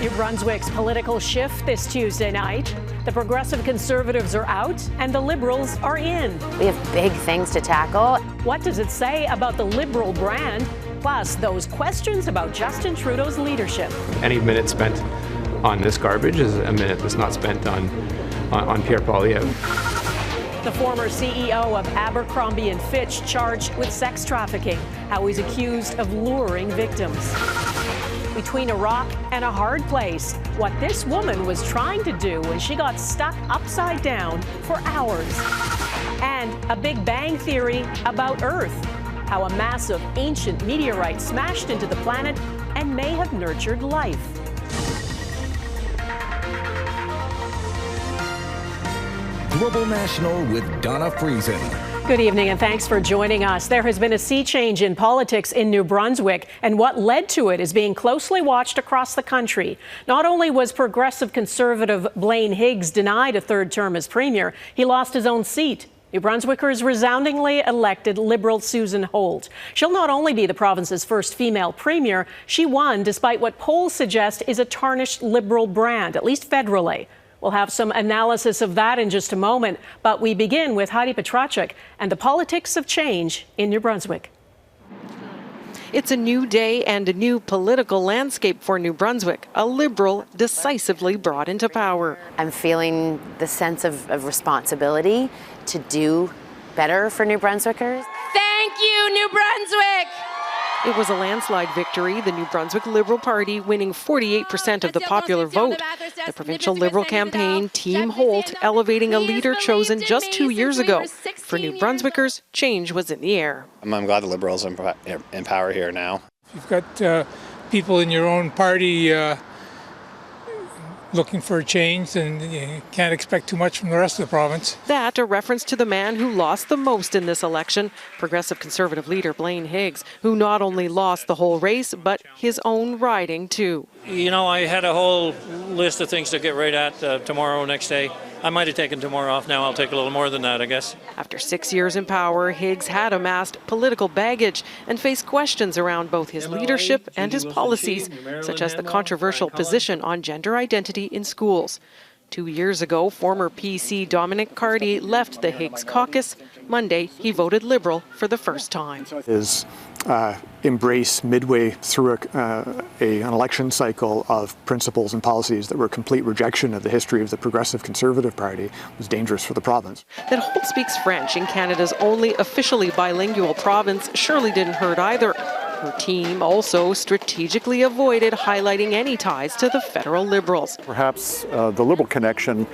New Brunswick's political shift this Tuesday night. The Progressive Conservatives are out and the Liberals are in. We have big things to tackle. What does it say about the Liberal brand? Plus, those questions about Justin Trudeau's leadership. Any minute spent on this garbage is a minute that's not spent on Pierre Poilievre. The former CEO of Abercrombie Fitch charged with sex trafficking, how he's accused of luring victims. Between a rock and a hard place, what this woman was trying to do when she got stuck upside down for hours. And a Big Bang theory about Earth, how a massive ancient meteorite smashed into the planet and may have nurtured life. Global National with Donna Friesen. Good evening and thanks for joining us. There has been a sea change in politics in New Brunswick, and what led to it is being closely watched across the country. Not only was Progressive Conservative Blaine Higgs denied a third term as Premier, he lost his own seat. New Brunswickers resoundingly elected Liberal Susan Holt. She'll not only be the province's first female Premier, she won despite what polls suggest is a tarnished Liberal brand, at least federally. We'll have some analysis of that in just a moment, but we begin with Heidi Petracek and the politics of change in New Brunswick. It's a new day and a new political landscape for New Brunswick, a Liberal decisively brought into power. I'm feeling the sense of responsibility to do better for New Brunswickers. Thank you, New Brunswick! It was a landslide victory, the New Brunswick Liberal Party winning 48% of the popular vote. The provincial Liberal campaign, Team Holt, elevating a leader chosen just 2 years ago. For New Brunswickers, change was in the air. I'm glad the Liberals are in power here now. You've got people in your own party looking for a change, and you can't expect too much from the rest of the province. That a reference to the man who lost the most in this election, Progressive Conservative leader Blaine Higgs, who not only lost the whole race, but his own riding too. You know, I had a whole list of things to get right at tomorrow, next day. I might have taken tomorrow off. Now I'll take a little more than that, I guess. After 6 years in power, Higgs had amassed political baggage and faced questions around both his leadership and his policies, such as the controversial position on gender identity in schools. 2 years ago, former PC Dominic Cardy left the Higgs caucus. Monday, he voted Liberal for the first time. His embrace midway through an election cycle of principles and policies that were a complete rejection of the history of the Progressive Conservative Party was dangerous for the province. That Holt speaks French in Canada's only officially bilingual province surely didn't hurt either. Her team also strategically avoided highlighting any ties to the federal Liberals. Perhaps the Liberal connection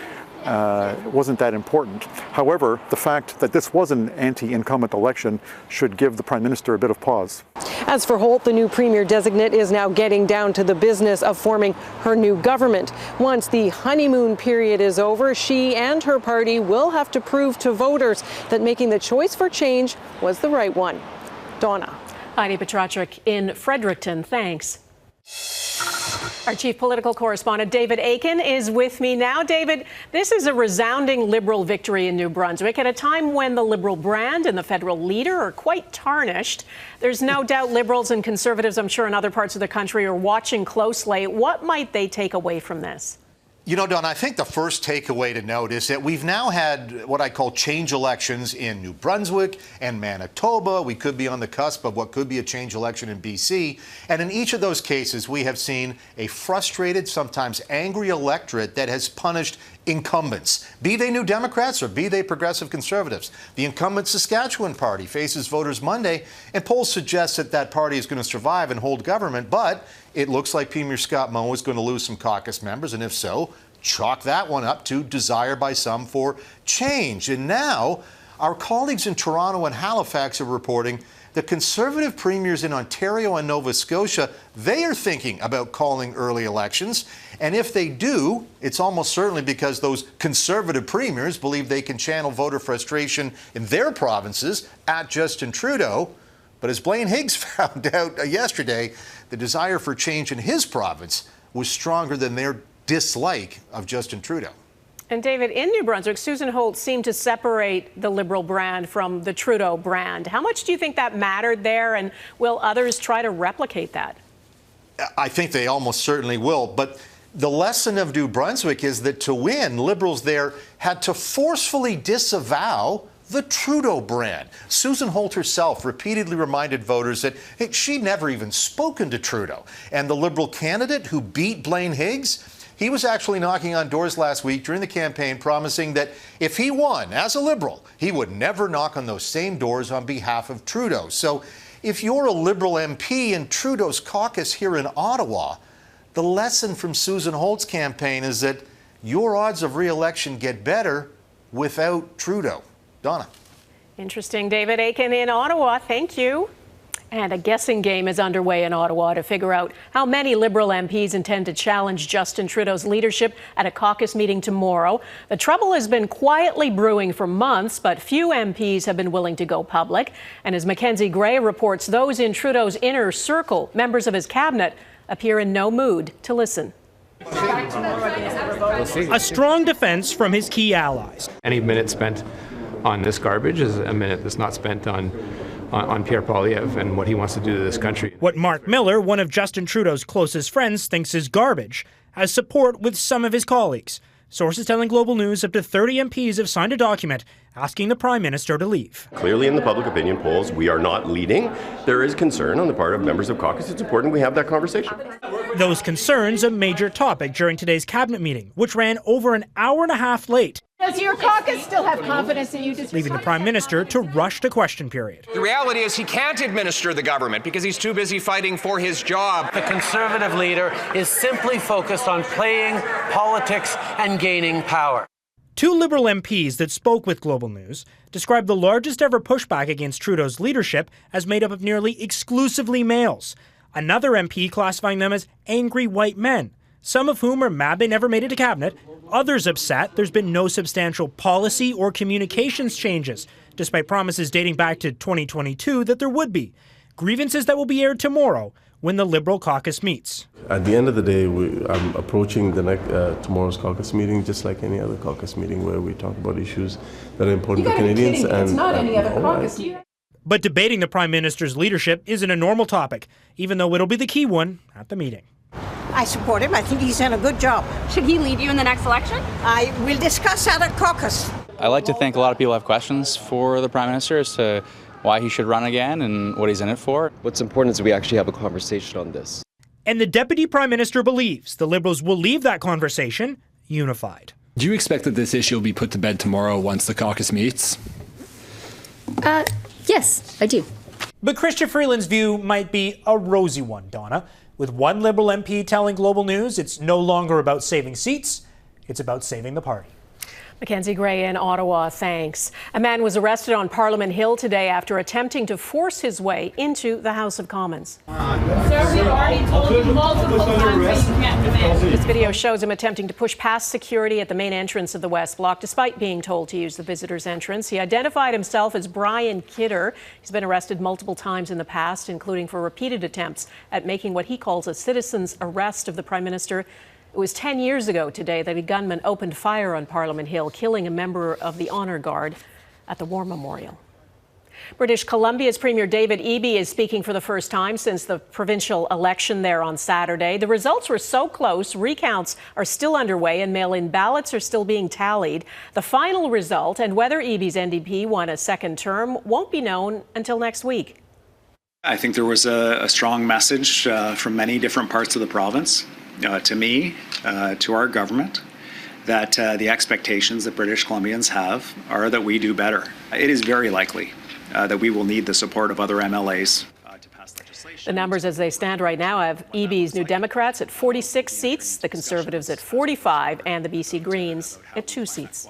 wasn't that important. However, the fact that this was an anti-incumbent election should give the Prime Minister a bit of pause. As for Holt, the new Premier designate is now getting down to the business of forming her new government. Once the honeymoon period is over, she and her party will have to prove to voters that making the choice for change was the right one. Donna. Heidi Petracek in Fredericton, thanks. Our chief political correspondent, David Akin, is with me now. David, this is a resounding Liberal victory in New Brunswick at a time when the Liberal brand and the federal leader are quite tarnished. There's no doubt Liberals and Conservatives, I'm sure, in other parts of the country are watching closely. What might they take away from this? You know, Don, I think the first takeaway to note is that we've now had what I call change elections in New Brunswick and Manitoba. We could be on the cusp of what could be a change election in BC. And in each of those cases, we have seen a frustrated, sometimes angry electorate that has punished incumbents, be they New Democrats or be they Progressive Conservatives. The incumbent Saskatchewan Party faces voters Monday, and polls suggest that that party is going to survive and hold government, but it looks like Premier Scott Moe is going to lose some caucus members, and if so, chalk that one up to desire by some for change. And now, our colleagues in Toronto and Halifax are reporting that Conservative premiers in Ontario and Nova Scotia, they are thinking about calling early elections. And if they do, it's almost certainly because those Conservative premiers believe they can channel voter frustration in their provinces at Justin Trudeau. But as Blaine Higgs found out yesterday, the desire for change in his province was stronger than their dislike of Justin Trudeau. And David, in New Brunswick, Susan Holt seemed to separate the Liberal brand from the Trudeau brand. How much do you think that mattered there, and will others try to replicate that? I think they almost certainly will, but the lesson of New Brunswick is that to win, Liberals there had to forcefully disavow the Trudeau brand. Susan Holt herself repeatedly reminded voters that she'd never even spoken to Trudeau. And the Liberal candidate who beat Blaine Higgs, he was actually knocking on doors last week during the campaign, promising that if he won as a Liberal, he would never knock on those same doors on behalf of Trudeau. So if you're a Liberal MP in Trudeau's caucus here in Ottawa, the lesson from Susan Holt's campaign is that your odds of re-election get better without Trudeau. Donna. Interesting. David Akin in Ottawa. Thank you. And a guessing game is underway in Ottawa to figure out how many Liberal MPs intend to challenge Justin Trudeau's leadership at a caucus meeting tomorrow. The trouble has been quietly brewing for months, but few MPs have been willing to go public. And as Mackenzie Gray reports, those in Trudeau's inner circle, members of his cabinet, appear in no mood to listen. A strong defense from his key allies. Any minute spent on this garbage is a minute that's not spent on Pierre Poilievre and what he wants to do to this country. What Mark Miller, one of Justin Trudeau's closest friends, thinks is garbage, has support with some of his colleagues. Sources telling Global News up to 30 MPs have signed a document asking the Prime Minister to leave. Clearly in the public opinion polls, we are not leading. There is concern on the part of members of caucus. It's important we have that conversation. Those concerns a major topic during today's cabinet meeting, which ran over an hour and a half late. Does your caucus still have confidence in you? Leaving the Prime Minister to rush to question period. The reality is he can't administer the government because he's too busy fighting for his job. The Conservative leader is simply focused on playing politics and gaining power. Two Liberal MPs that spoke with Global News described the largest ever pushback against Trudeau's leadership as made up of nearly exclusively males. Another MP classifying them as angry white men, some of whom are mad they never made it to cabinet, others upset there's been no substantial policy or communications changes, despite promises dating back to 2022 that there would be. Grievances that will be aired tomorrow when the Liberal caucus meets. At the end of the day, I'm approaching tomorrow's caucus meeting just like any other caucus meeting where we talk about issues that are important for Canadians. It's not any other caucus. But debating the Prime Minister's leadership isn't a normal topic, even though it'll be the key one at the meeting. I support him. I think he's done a good job. Should he lead you in the next election? I will discuss that at caucus. I like to think a lot of people have questions for the Prime Minister as to why he should run again and what he's in it for. What's important is we actually have a conversation on this. And the Deputy Prime Minister believes the Liberals will leave that conversation unified. Do you expect that this issue will be put to bed tomorrow once the caucus meets? Yes, I do. But Chrystia Freeland's view might be a rosy one, Donna, with one Liberal MP telling Global News it's no longer about saving seats, it's about saving the party. Mackenzie Gray in Ottawa, thanks. A man was arrested on Parliament Hill today after attempting to force his way into the House of Commons. Sir, we've already told you multiple times that you can't come in. This video shows him attempting to push past security at the main entrance of the West Block, despite being told to use the visitors' entrance. He identified himself as Brian Kidder. He's been arrested multiple times in the past, including for repeated attempts at making what he calls a citizen's arrest of the Prime Minister. It was 10 years ago today that a gunman opened fire on Parliament Hill, killing a member of the Honour Guard at the War Memorial. British Columbia's Premier David Eby is speaking for the first time since the provincial election there on Saturday. The results were so close, recounts are still underway and mail-in ballots are still being tallied. The final result and whether Eby's NDP won a second term won't be known until next week. I think there was a strong message from many different parts of the province. To me, to our government, that the expectations that British Columbians have are that we do better. It is very likely that we will need the support of other MLAs to pass legislation. The numbers as they stand right now have Eby's New Democrats at 46 seats, the Conservatives at 45, and the BC Greens at 2 seats.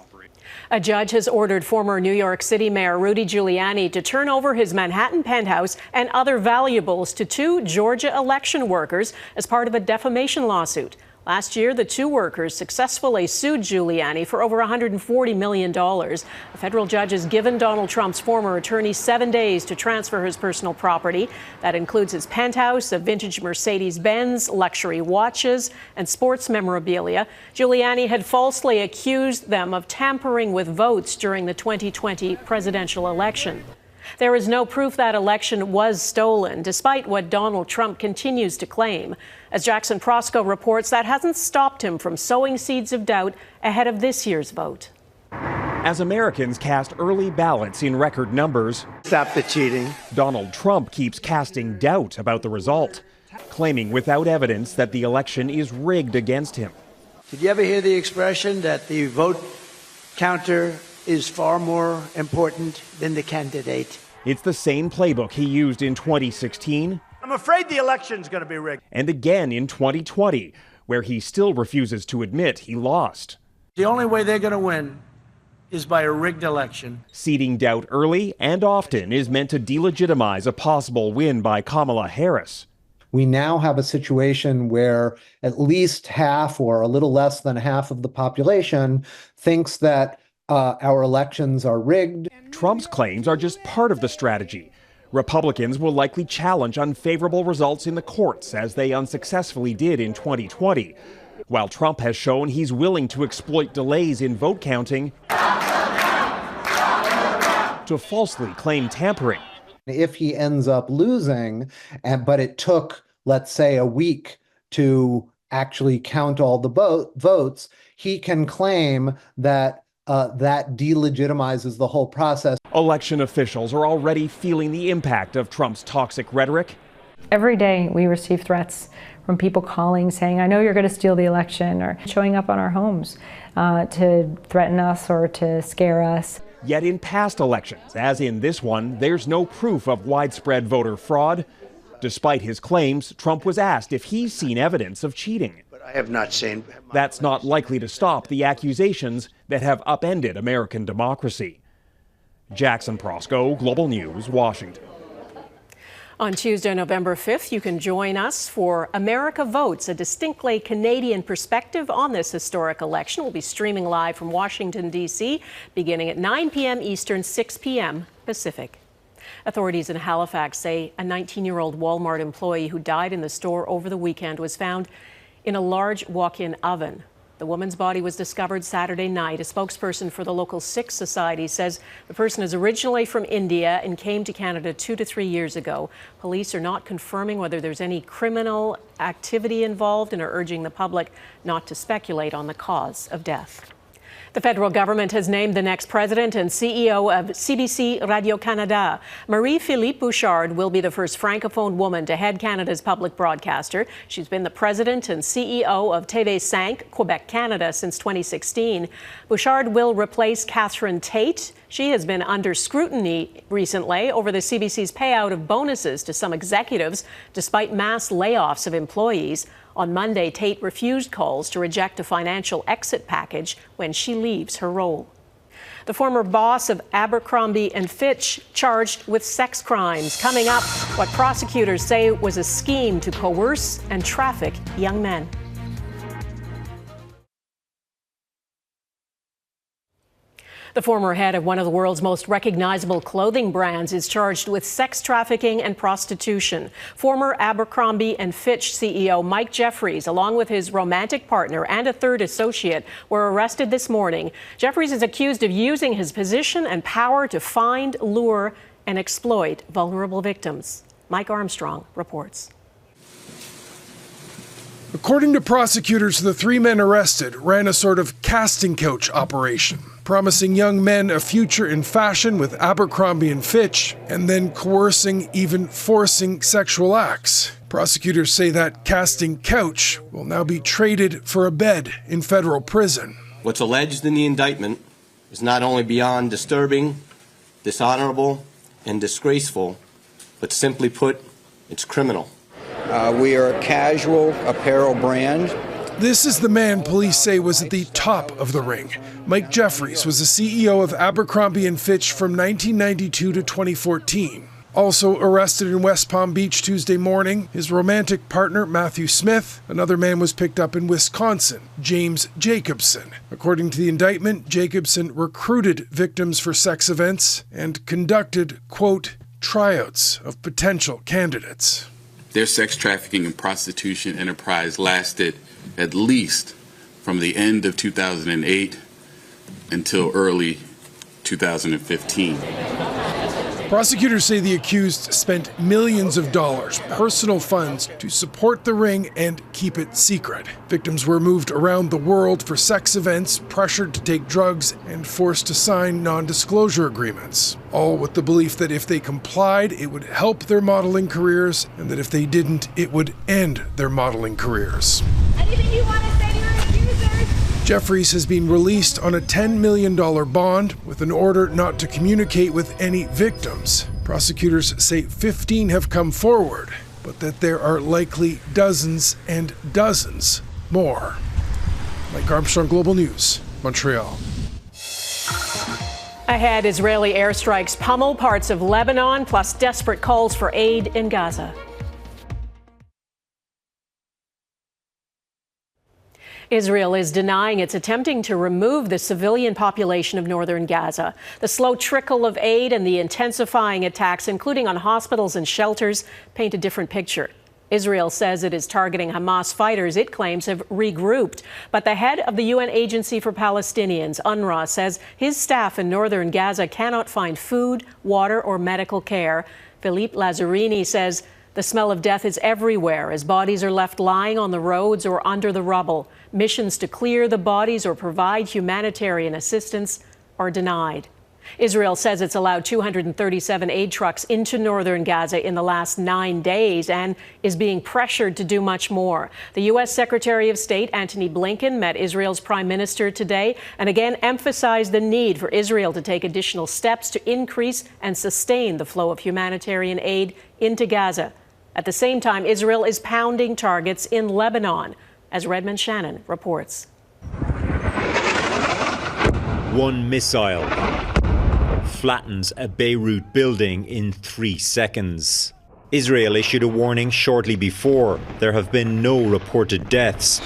A judge has ordered former New York City Mayor Rudy Giuliani to turn over his Manhattan penthouse and other valuables to 2 Georgia election workers as part of a defamation lawsuit. Last year, the 2 workers successfully sued Giuliani for over $140 million. A federal judge has given Donald Trump's former attorney 7 days to transfer his personal property. That includes his penthouse, a vintage Mercedes-Benz, luxury watches, and sports memorabilia. Giuliani had falsely accused them of tampering with votes during the 2020 presidential election. There is no proof that election was stolen, despite what Donald Trump continues to claim. As Jackson Prosco reports, that hasn't stopped him from sowing seeds of doubt ahead of this year's vote. As Americans cast early ballots in record numbers, stop the cheating. Donald Trump keeps casting doubt about the result, claiming without evidence that the election is rigged against him. Did you ever hear the expression that the vote counter is far more important than the candidate? It's the same playbook he used in 2016. I'm afraid the election's going to be rigged. And again in 2020, where he still refuses to admit he lost. The only way they're going to win is by a rigged election. Seeding doubt early and often is meant to delegitimize a possible win by Kamala Harris. We now have a situation where at least half or a little less than half of the population thinks that our elections are rigged. Trump's claims are just part of the strategy. Republicans will likely challenge unfavorable results in the courts, as they unsuccessfully did in 2020, while Trump has shown he's willing to exploit delays in vote counting to falsely claim tampering. If he ends up losing, but it took, let's say, a week to actually count all the votes, he can claim that that delegitimizes the whole process. Election officials are already feeling the impact of Trump's toxic rhetoric. Every day we receive threats from people calling saying, I know you're going to steal the election, or showing up on our homes to threaten us or to scare us. Yet in past elections, as in this one, there's no proof of widespread voter fraud. Despite his claims, Trump was asked if he's seen evidence of cheating. But I have not seen. That's not likely to stop the accusations that have upended American democracy. Jackson Prosco, Global News, Washington. On Tuesday, November 5th, you can join us for America Votes, a distinctly Canadian perspective on this historic election. We'll be streaming live from Washington, D.C., beginning at 9 p.m. Eastern, 6 p.m. Pacific. Authorities in Halifax say a 19-year-old Walmart employee who died in the store over the weekend was found in a large walk-in oven. The woman's body was discovered Saturday night. A spokesperson for the local Sikh Society says the person is originally from India and came to Canada 2 to 3 years ago. Police are not confirming whether there's any criminal activity involved and are urging the public not to speculate on the cause of death. The federal government has named the next president and CEO of CBC Radio-Canada. Marie-Philippe Bouchard will be the first francophone woman to head Canada's public broadcaster. She's been the president and CEO of TV5 Quebec, Canada since 2016. Bouchard will replace Catherine Tate. She has been under scrutiny recently over the CBC's payout of bonuses to some executives, despite mass layoffs of employees. On Monday, Tate refused calls to reject a financial exit package when she leaves her role. The former boss of Abercrombie & Fitch charged with sex crimes. Coming up, what prosecutors say was a scheme to coerce and traffic young men. The former head of one of the world's most recognizable clothing brands is charged with sex trafficking and prostitution. Former Abercrombie & Fitch CEO Mike Jeffries, along with his romantic partner and a third associate, were arrested this morning. Jeffries is accused of using his position and power to find, lure, and exploit vulnerable victims. Mike Armstrong reports. According to prosecutors, the three men arrested ran a sort of casting couch operation, promising young men a future in fashion with Abercrombie & Fitch, and then coercing, even forcing sexual acts. Prosecutors say that casting couch will now be traded for a bed in federal prison. What's alleged in the indictment is not only beyond disturbing, dishonorable, and disgraceful, but simply put, it's criminal. We are a casual apparel brand. This is the man police say was at the top of the ring. Mike Jeffries was the CEO of Abercrombie & Fitch from 1992 to 2014. Also arrested in West Palm Beach Tuesday morning, his romantic partner Matthew Smith. Another man was picked up in Wisconsin, James Jacobson. According to the indictment, Jacobson recruited victims for sex events and conducted, quote, tryouts of potential candidates. Their sex trafficking and prostitution enterprise lasted at least from the end of 2008 until early 2015. Prosecutors say the accused spent millions of dollars, personal funds, to support the ring and keep it secret. Victims were moved around the world for sex events, pressured to take drugs, and forced to sign non-disclosure agreements. All with the belief that if they complied, it would help their modeling careers, and that if they didn't, it would end their modeling careers. Anything you want to say to your accusers? Jeffries has been released on a $10 million bond with an order not to communicate with any victims. Prosecutors say 15 have come forward, but that there are likely dozens and dozens more. Mike Armstrong, Global News, Montreal. Ahead, Israeli airstrikes pummel parts of Lebanon, plus desperate calls for aid in Gaza. Israel is denying it's attempting to remove the civilian population of northern Gaza. The slow trickle of aid and the intensifying attacks, including on hospitals and shelters, paint a different picture. Israel says it is targeting Hamas fighters it claims have regrouped. But the head of the UN Agency for Palestinians, UNRWA, says his staff in northern Gaza cannot find food, water, or medical care. Philippe Lazzarini says the smell of death is everywhere as bodies are left lying on the roads or under the rubble. Missions to clear the bodies or provide humanitarian assistance are denied. Israel says it's allowed 237 aid trucks into northern Gaza in the last 9 days and is being pressured to do much more. The U.S. Secretary of State, Antony Blinken, met Israel's prime minister today and again emphasized the need for Israel to take additional steps to increase and sustain the flow of humanitarian aid into Gaza. At the same time, Israel is pounding targets in Lebanon, as Redmond Shannon reports. One missile flattens a Beirut building in 3 seconds. Israel issued a warning shortly before. There have been no reported deaths.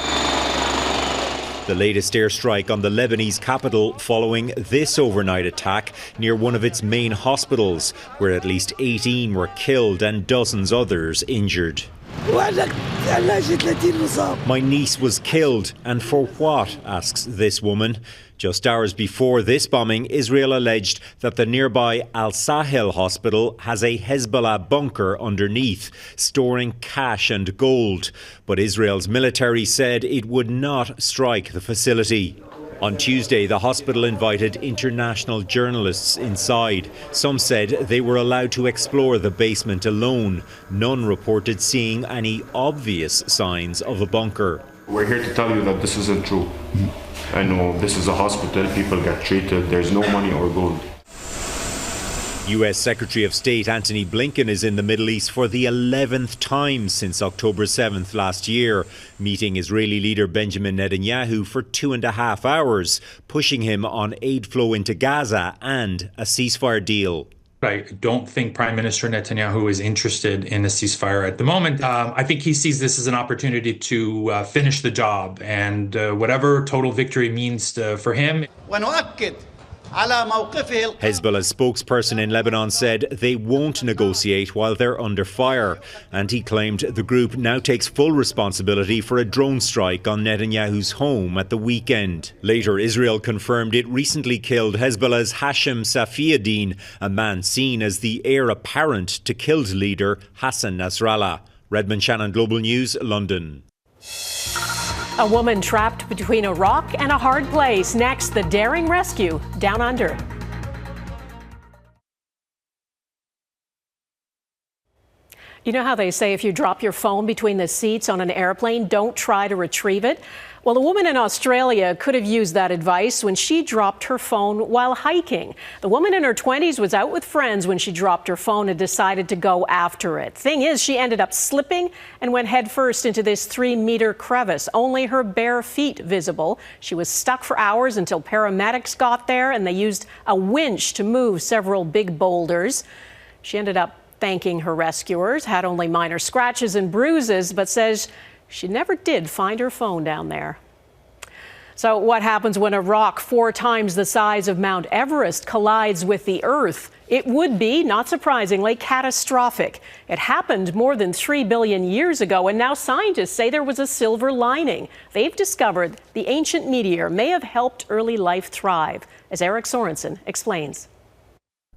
The latest airstrike on the Lebanese capital following this overnight attack near one of its main hospitals, where at least 18 were killed and dozens others injured. My niece was killed, and for what? Asks this woman. Just hours before this bombing, Israel alleged that the nearby Al-Sahel hospital has a Hezbollah bunker underneath, storing cash and gold. But Israel's military said it would not strike the facility. On Tuesday, the hospital invited international journalists inside. Some said they were allowed to explore the basement alone. None reported seeing any obvious signs of a bunker. We're here to tell you that this isn't true. I know this is a hospital, people get treated, there's no money or gold. US Secretary of State Antony Blinken is in the Middle East for the 11th time since October 7th last year, meeting Israeli leader Benjamin Netanyahu for 2.5 hours, pushing him on aid flow into Gaza and a ceasefire deal. I don't think Prime Minister Netanyahu is interested in a ceasefire at the moment. I think he sees this as an opportunity to finish the job, and whatever total victory means for him. Hezbollah's spokesperson in Lebanon said they won't negotiate while they're under fire, and he claimed the group now takes full responsibility for a drone strike on Netanyahu's home at the weekend. Later, Israel confirmed it recently killed Hezbollah's Hashem Safiuddin, a man seen as the heir apparent to killed leader Hassan Nasrallah. Redmond Shannon, Global News, London. A woman trapped between a rock and a hard place. Next, the daring rescue down under. You know how they say if you drop your phone between the seats on an airplane, don't try to retrieve it? Well, a woman in Australia could have used that advice when she dropped her phone while hiking. The woman in her 20s was out with friends when she dropped her phone and decided to go after it. Thing is, she ended up slipping and went headfirst into this 3-meter crevice, only her bare feet visible. She was stuck for hours until paramedics got there and they used a winch to move several big boulders. She ended up thanking her rescuers, had only minor scratches and bruises, but says she never did find her phone down there. So what happens when a rock 4 times the size of Mount Everest collides with the Earth? It would be, not surprisingly, catastrophic. It happened more than 3 billion years ago, and now scientists say there was a silver lining. They've discovered the ancient meteor may have helped early life thrive, as Eric Sorensen explains.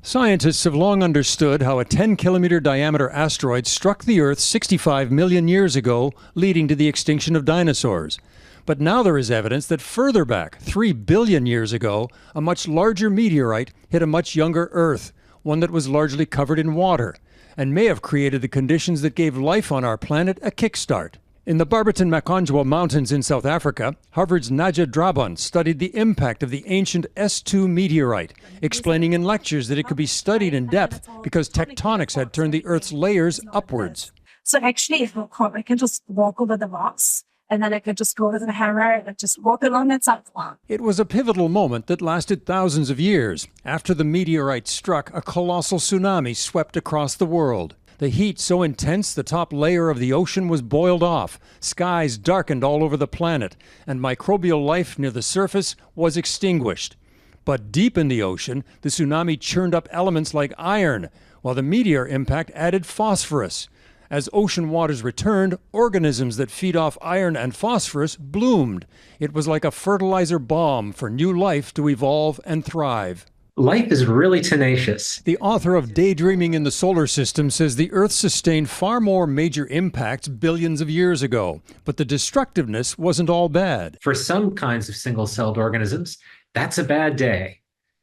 Scientists have long understood how a 10-kilometer diameter asteroid struck the Earth 65 million years ago, leading to the extinction of dinosaurs. But now there is evidence that further back, 3 billion years ago, a much larger meteorite hit a much younger Earth, one that was largely covered in water, and may have created the conditions that gave life on our planet a kickstart. In the Barberton-Makonjwa Mountains in South Africa, Harvard's Nadja Drabon studied the impact of the ancient S2 meteorite, explaining in lectures that it could be studied in depth because tectonics had turned the Earth's layers upwards. So actually, if I can just walk over the rocks, and then I could just go to the hammer and just walk along that sidewalk. It was a pivotal moment that lasted thousands of years. After the meteorite struck, a colossal tsunami swept across the world. The heat so intense the top layer of the ocean was boiled off, skies darkened all over the planet, and microbial life near the surface was extinguished. But deep in the ocean, the tsunami churned up elements like iron, while the meteor impact added phosphorus. As ocean waters returned, organisms that feed off iron and phosphorus bloomed. It was like a fertilizer bomb for new life to evolve and thrive. Life is really tenacious. The author of Daydreaming in the Solar System says the Earth sustained far more major impacts billions of years ago, but the destructiveness wasn't all bad. For some kinds of single-celled organisms, that's a bad day.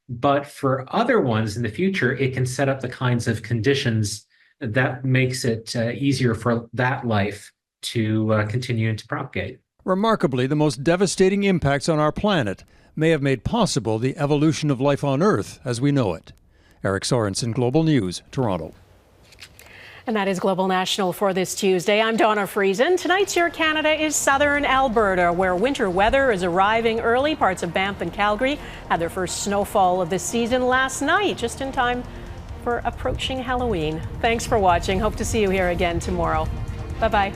But for other ones in the future, it can set up the kinds of conditions that makes it easier for that life to continue and to propagate. Remarkably, the most devastating impacts on our planet may have made possible the evolution of life on Earth as we know it. Eric Sorensen, Global News, Toronto. And that is Global National for this Tuesday. I'm Donna Friesen. Tonight's Your Canada is southern Alberta, where winter weather is arriving early. Parts of Banff and Calgary had their first snowfall of the season last night, just in time for approaching Halloween. Thanks for watching. Hope to see you here again tomorrow. Bye-bye.